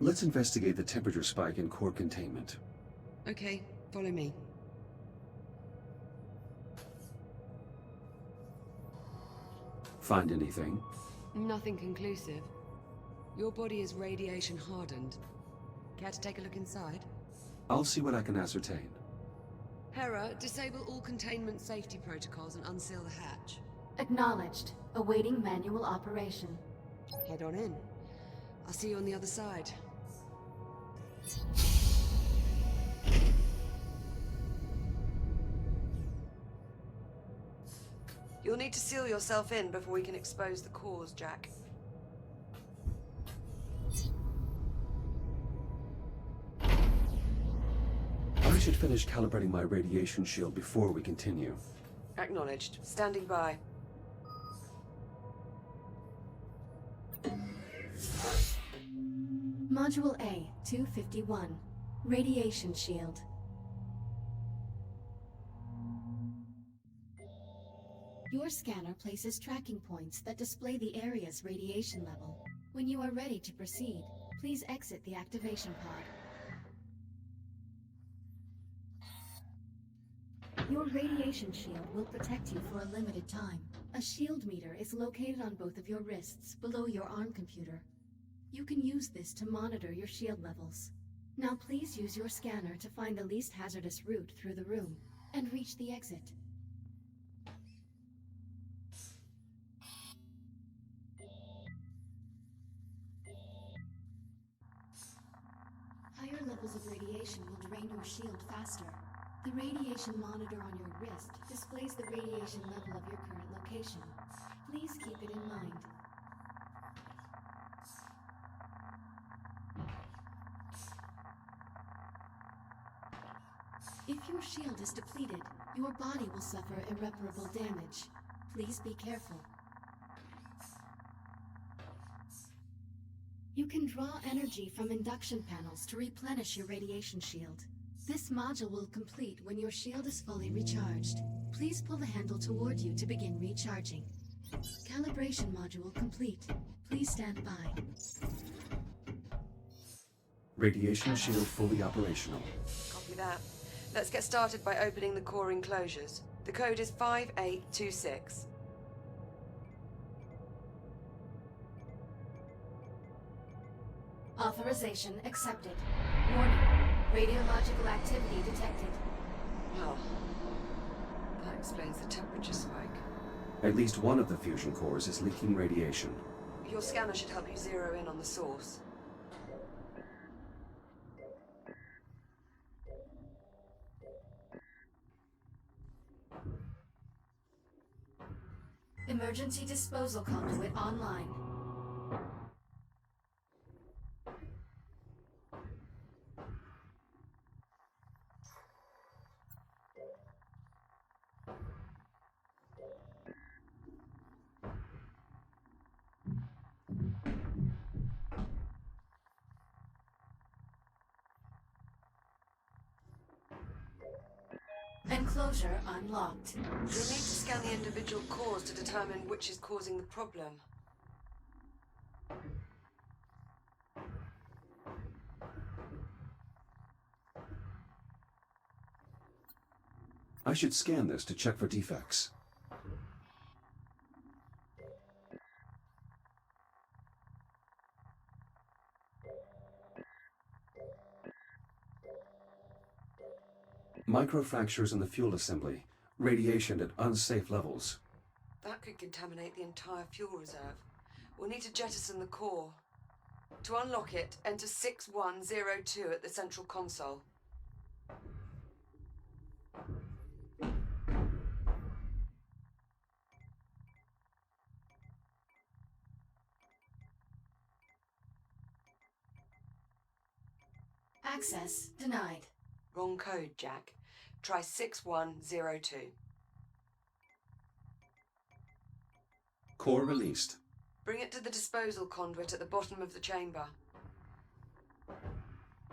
Let's investigate the temperature spike in core containment. Okay, follow me. Find anything? Nothing conclusive. Your body is radiation hardened. Care to take a look inside? I'll see what I can ascertain. Hera, disable all containment safety protocols and unseal the hatch. Acknowledged. Awaiting manual operation. Head on in. I'll see you on the other side. You'll need to seal yourself in before we can expose the cores, Jack. I should finish calibrating my radiation shield before we continue. Acknowledged. Standing by. Module A, 251. Radiation shield. Your scanner places tracking points that display the area's radiation level. When you are ready to proceed, please exit the activation pod. Your radiation shield will protect you for a limited time. A shield meter is located on both of your wrists below your arm computer. You can use this to monitor your shield levels. Now please use your scanner to find the least hazardous route through the room and reach the exit. Higher levels of radiation will drain your shield faster. The radiation monitor on your wrist displays the radiation level of your current location. Please keep it in mind. If your shield is depleted, your body will suffer irreparable damage. Please be careful. You can draw energy from induction panels to replenish your radiation shield. This module will complete when your shield is fully recharged. Please pull the handle toward you to begin recharging. Calibration module complete. Please stand by. Radiation shield fully operational. Copy that. Let's get started by opening the core enclosures. The code is 5826. Authorization accepted. Warning. Radiological activity detected. Well, that explains the temperature spike. At least one of the fusion cores is leaking radiation. Your scanner should help you zero in on the source. Emergency disposal conduit online. Enclosure unlocked. You'll need to scan the individual cores to determine which is causing the problem. I should scan this to check for defects. Microfractures in the fuel assembly. Radiation at unsafe levels. That could contaminate the entire fuel reserve. We'll need to jettison the core. To unlock it, enter 6102 at the central console. Access denied. Wrong code, Jack. Try 6102. Core released. Bring it to the disposal conduit at the bottom of the chamber.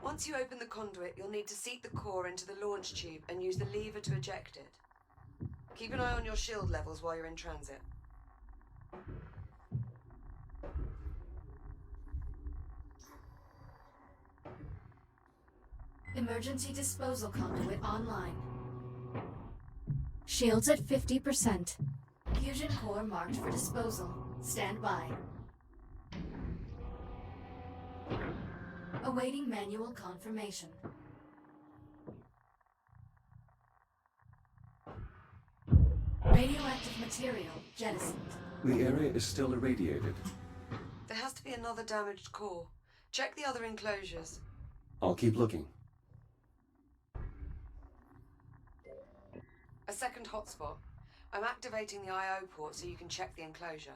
Once you open the conduit, you'll need to seat the core into the launch tube and use the lever to eject it. Keep an eye on your shield levels while you're in transit. Emergency disposal conduit online. Shields at 50%. Fusion core marked for disposal. Stand by. Awaiting manual confirmation. Radioactive material jettisoned. The area is still irradiated. There has to be another damaged core. Check the other enclosures. I'll keep looking. A second hotspot. I'm activating the I/O port so you can check the enclosure.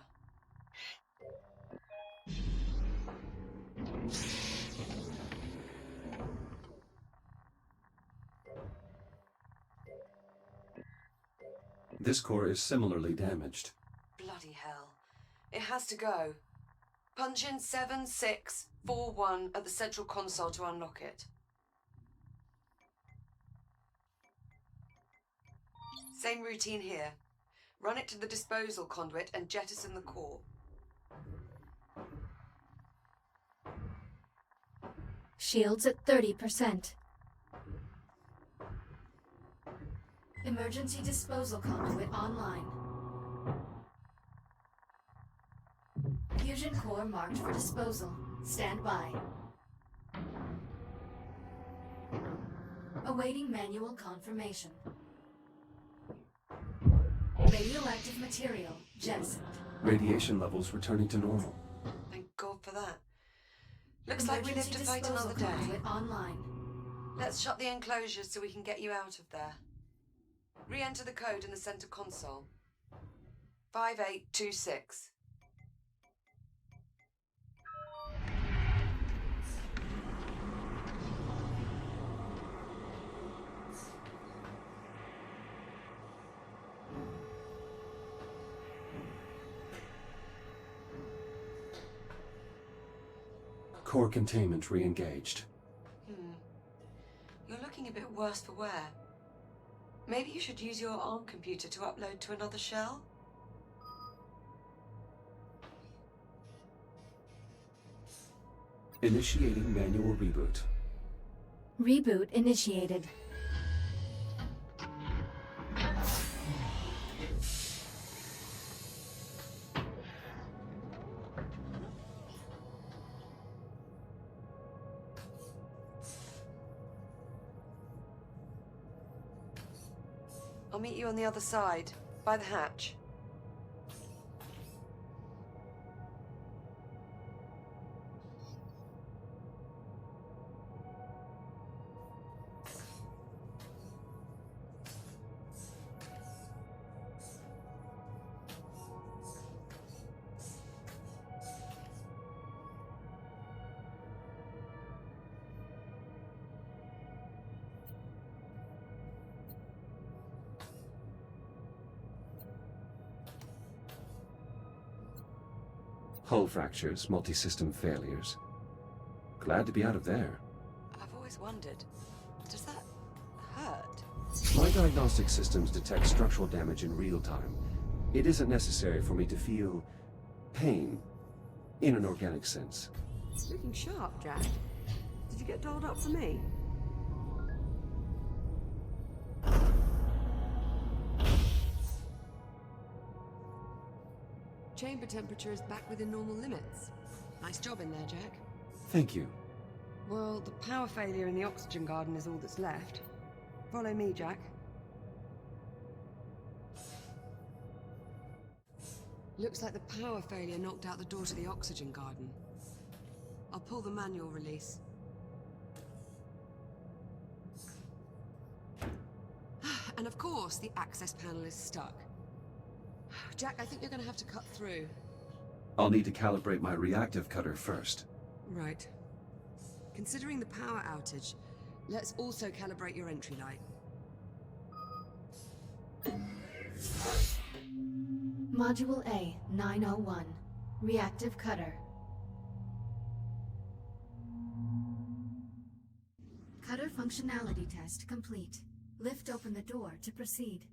This core is similarly damaged. Bloody hell. It has to go. Punch in 7641 at the central console to unlock it. Same routine here. Run it to the disposal conduit and jettison the core. Shields at 30%. Emergency disposal conduit online. Fusion core marked for disposal. Stand by. Awaiting manual confirmation. Radioactive material jettisoned. Radiation levels returning to normal. Thank God for that. Looks like we live to fight another day. Online. Let's shut the enclosures so we can get you out of there. Re-enter the code in the center console. 5826. Core containment re-engaged. You're looking a bit worse for wear. Maybe you should use your ARM computer to upload to another shell? Initiating manual reboot. Reboot initiated. I'll meet you on the other side, by the hatch. Hull fractures, multi-system failures. Glad to be out of there. I've always wondered, does that hurt? My diagnostic systems detect structural damage in real time. It isn't necessary for me to feel pain, in an organic sense. Looking sharp, Jack. Did you get dolled up for me? Chamber temperature is back within normal limits. Nice job in there, Jack. Thank you. Well, the power failure in the oxygen garden is all that's left. Follow me, Jack. Looks like the power failure knocked out the door to the oxygen garden. I'll pull the manual release. And of course, the access panel is stuck. Jack, I think you're going to have to cut through. I'll need to calibrate my reactive cutter first. Right. Considering the power outage, let's also calibrate your entry light. Module A, 901. Reactive cutter. Cutter functionality test complete. Lift open the door to proceed.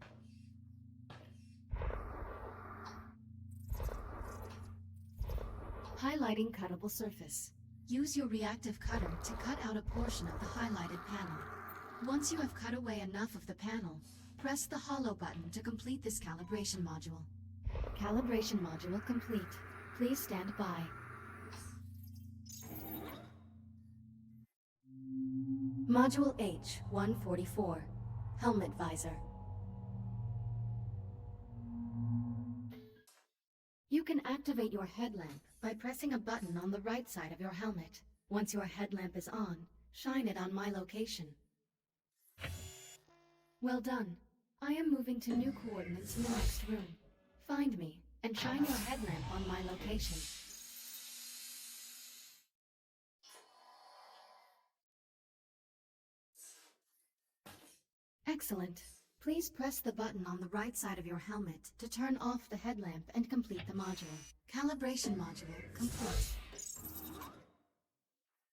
Highlighting cuttable surface. Use your reactive cutter to cut out a portion of the highlighted panel. Once you have cut away enough of the panel, press the hollow button to complete this calibration module. Calibration module complete. Please stand by. Module H-144. Helmet visor. You can activate your headlamp by pressing a button on the right side of your helmet. Once your headlamp is on, shine it on my location. Well done. I am moving to new coordinates in the next room. Find me and shine your headlamp on my location. Excellent. Please press the button on the right side of your helmet to turn off the headlamp and complete the module. Calibration module complete.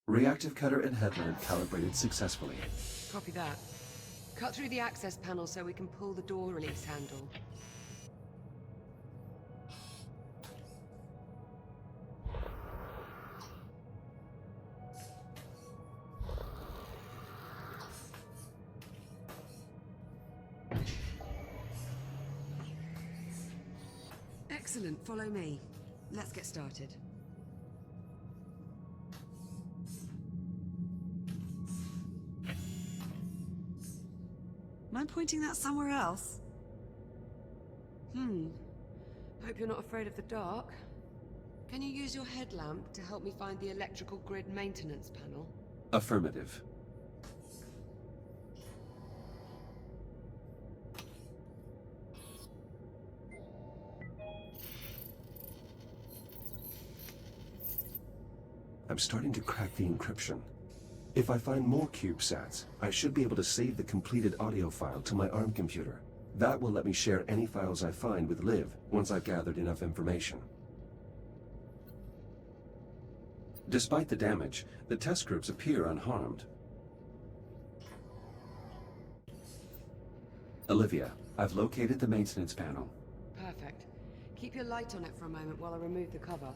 Reactive cutter and headlamp calibrated successfully. Copy that. Cut through the access panel so we can pull the door release handle. Excellent, follow me. Let's get started. Am I pointing that somewhere else? Hope you're not afraid of the dark. Can you use your headlamp to help me find the electrical grid maintenance panel? Affirmative. I'm starting to crack the encryption. If I find more CubeSats, I should be able to save the completed audio file to my ARM computer. That will let me share any files I find with Liv once I've gathered enough information. Despite the damage, the test groups appear unharmed. Olivia, I've located the maintenance panel. Perfect. Keep your light on it for a moment while I remove the cover.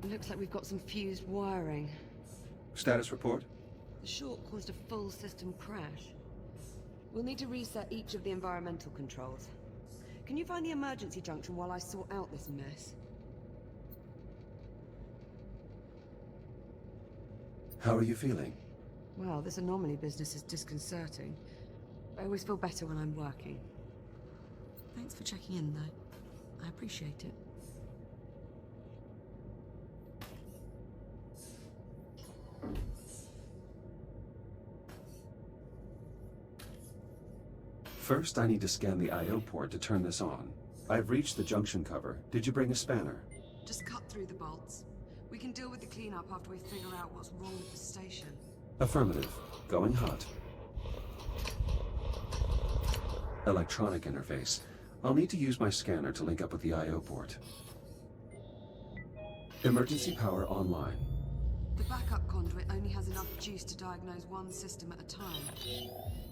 Looks like we've got some fused wiring. Status report? The short caused a full system crash. We'll need to reset each of the environmental controls. Can you find the emergency junction while I sort out this mess? How are you feeling? Well, this anomaly business is disconcerting. I always feel better when I'm working. Thanks for checking in, though. I appreciate it. First, I need to scan the I/O port to turn this on. I've reached the junction cover. Did you bring a spanner? Just cut through the bolts. We can deal with the cleanup after we figure out what's wrong with the station. Affirmative. Going hot. Electronic interface. I'll need to use my scanner to link up with the I/O port. Emergency power online. The backup conduit only has enough juice to diagnose one system at a time.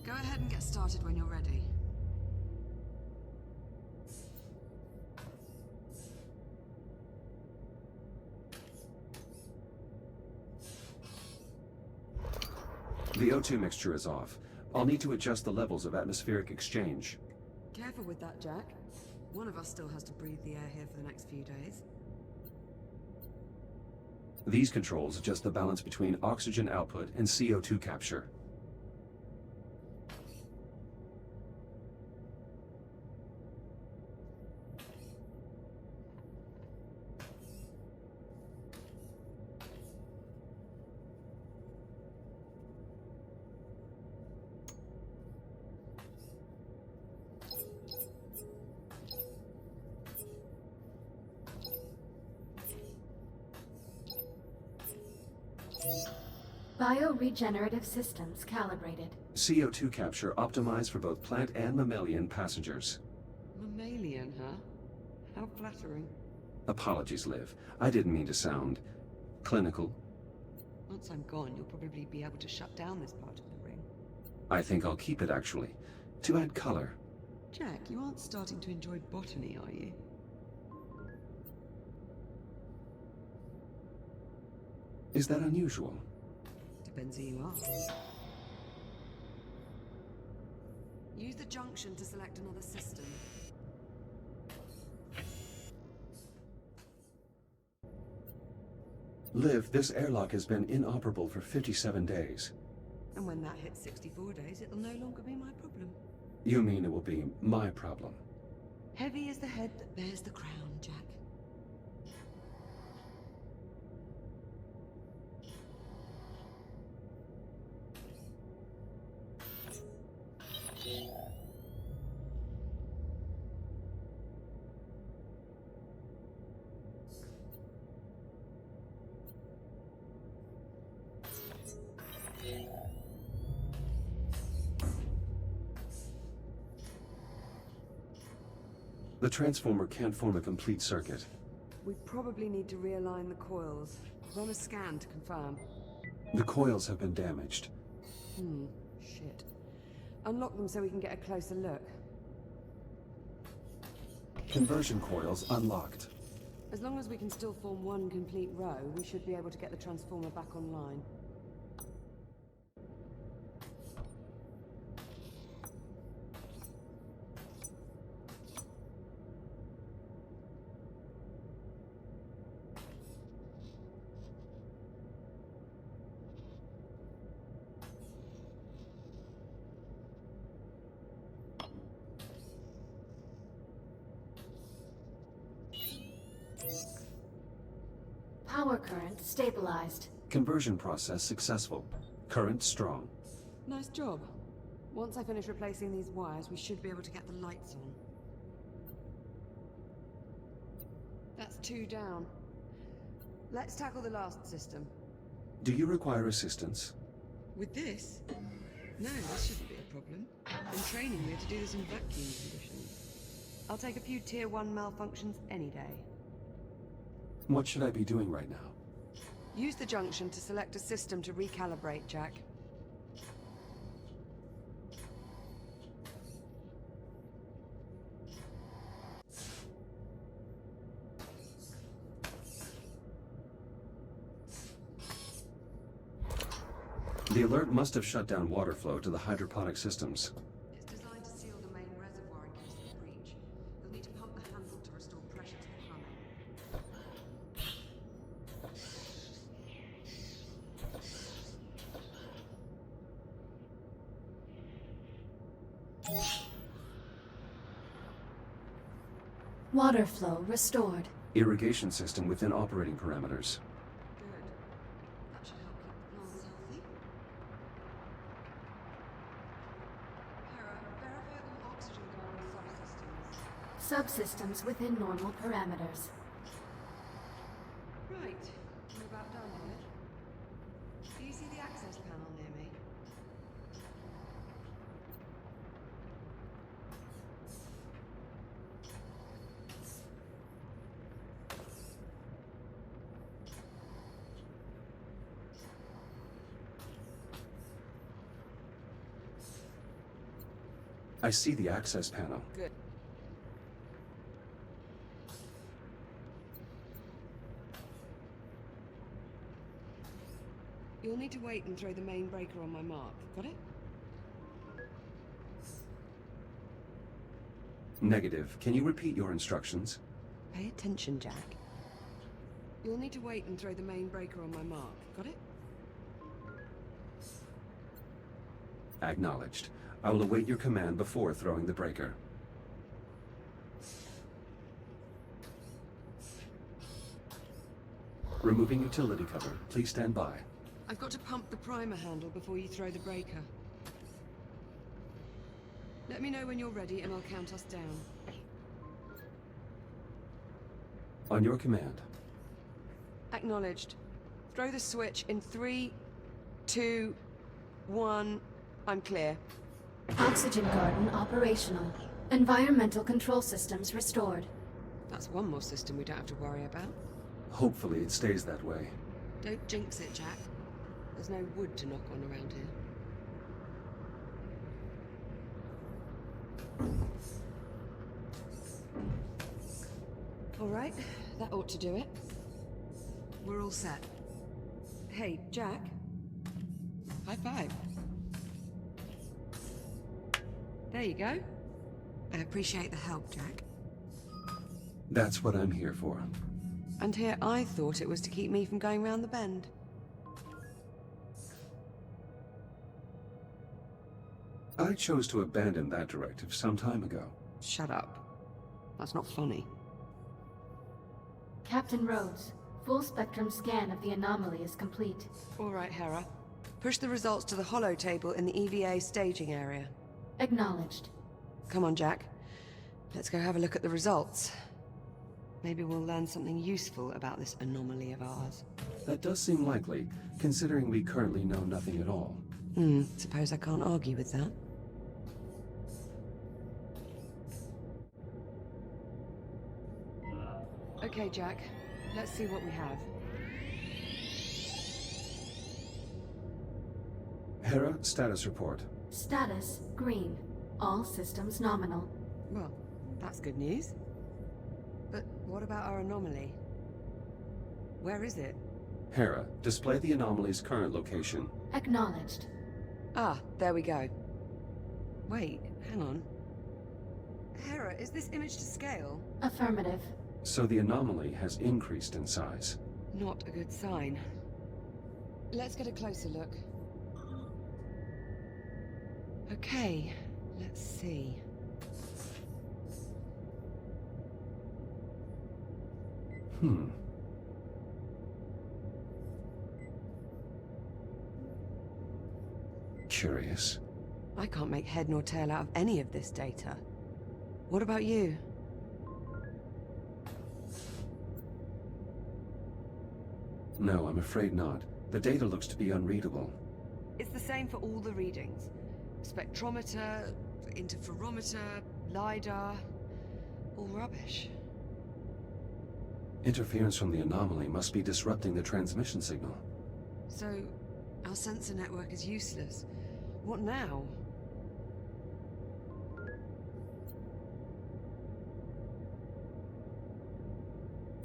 Go ahead and get started when you're ready. The O2 mixture is off. I'll need to adjust the levels of atmospheric exchange. Careful with that, Jack. One of us still has to breathe the air here for the next few days. These controls adjust the balance between oxygen output and CO2 capture. Bioregenerative systems calibrated. CO2 capture optimized for both plant and mammalian passengers. Mammalian, huh? How flattering. Apologies, Liv. I didn't mean to sound clinical. Once I'm gone, you'll probably be able to shut down this part of the ring. I think I'll keep it, actually, to add color. Jack, you aren't starting to enjoy botany, are you? Is that unusual? Depends who you ask. Use the junction to select another system. Liv, this airlock has been inoperable for 57 days. And when that hits 64 days, it'll no longer be my problem. You mean it will be my problem? Heavy is the head that bears the crown, Jack. The transformer can't form a complete circuit. We probably need to realign the coils. Run a scan to confirm. The coils have been damaged. Shit. Unlock them so we can get a closer look. Conversion coils unlocked. As long as we can still form one complete row, we should be able to get the transformer back online. Power current stabilized. Conversion process successful. Current strong. Nice job. Once I finish replacing these wires, we should be able to get the lights on. That's 2 down. Let's tackle the last system. Do you require assistance? With this? No, this shouldn't be a problem. In training, we had to do this in vacuum conditions. I'll take a few Tier 1 malfunctions any day. What should I be doing right now? Use the junction to select a system to recalibrate, Jack. The alert must have shut down water flow to the hydroponic systems. It's designed to seal the main reservoir in case of a breach. You'll need to pump the handle to restore pressure to the plumbing. Water flow restored. Irrigation system within operating parameters. Good. That should help keep the plants healthy. Hera, verify all oxygen garden subsystems. Subsystems within normal parameters. Right. We're about done here. Do you see the access panel near me? I see the access panel. Good. You'll need to wait and throw the main breaker on my mark. Got it? Negative. Can you repeat your instructions? Pay attention, Jack. You'll need to wait and throw the main breaker on my mark. Got it? Acknowledged. I will await your command before throwing the breaker. Removing utility cover. Please stand by. I've got to pump the primer handle before you throw the breaker. Let me know when you're ready and I'll count us down. On your command. Acknowledged. Throw the switch in 3, 2, 1. I'm clear. Oxygen garden operational. Environmental control systems restored. That's one more system we don't have to worry about. Hopefully it stays that way. Don't jinx it, Jack. There's no wood to knock on around here. All right, that ought to do it. We're all set. Hey, Jack. High five. There you go. I appreciate the help, Jack. That's what I'm here for. And here I thought it was to keep me from going round the bend. I chose to abandon that directive some time ago. Shut up. That's not funny. Captain Rhodes, full spectrum scan of the anomaly is complete. All right, Hera. Push the results to the holo table in the EVA staging area. Acknowledged. Come on, Jack. Let's go have a look at the results. Maybe we'll learn something useful about this anomaly of ours. That does seem likely, considering we currently know nothing at all. Suppose I can't argue with that. Okay, Jack. Let's see what we have. Hera, status report. Status, green. All systems nominal. Well, that's good news. But what about our anomaly? Where is it? Hera, display the anomaly's current location. Acknowledged. Ah, there we go. Wait, hang on. Hera, is this image to scale? Affirmative. So the anomaly has increased in size. Not a good sign. Let's get a closer look. Okay, let's see. Curious. I can't make head nor tail out of any of this data. What about you? No, I'm afraid not. The data looks to be unreadable. It's the same for all the readings. Spectrometer, interferometer, LiDAR, all rubbish. Interference from the anomaly must be disrupting the transmission signal. So, our sensor network is useless. What now?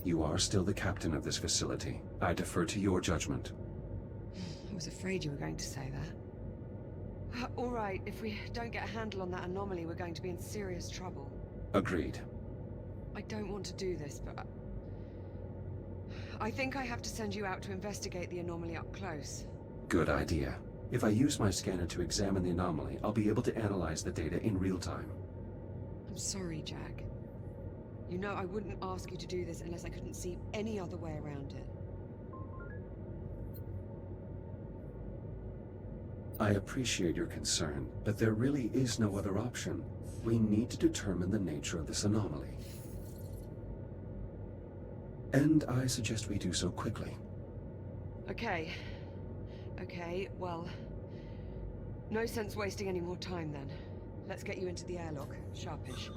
You are still the captain of this facility. I defer to your judgment. I was afraid you were going to say that. All right, if we don't get a handle on that anomaly, we're going to be in serious trouble. Agreed. I don't want to do this, but I think I have to send you out to investigate the anomaly up close. Good idea. If I use my scanner to examine the anomaly, I'll be able to analyze the data in real time. I'm sorry, Jack. You know I wouldn't ask you to do this unless I couldn't see any other way around it. I appreciate your concern, but there really is no other option. We need to determine the nature of this anomaly. And I suggest we do so quickly. Okay. Okay, well... no sense wasting any more time then. Let's get you into the airlock. Sharpish.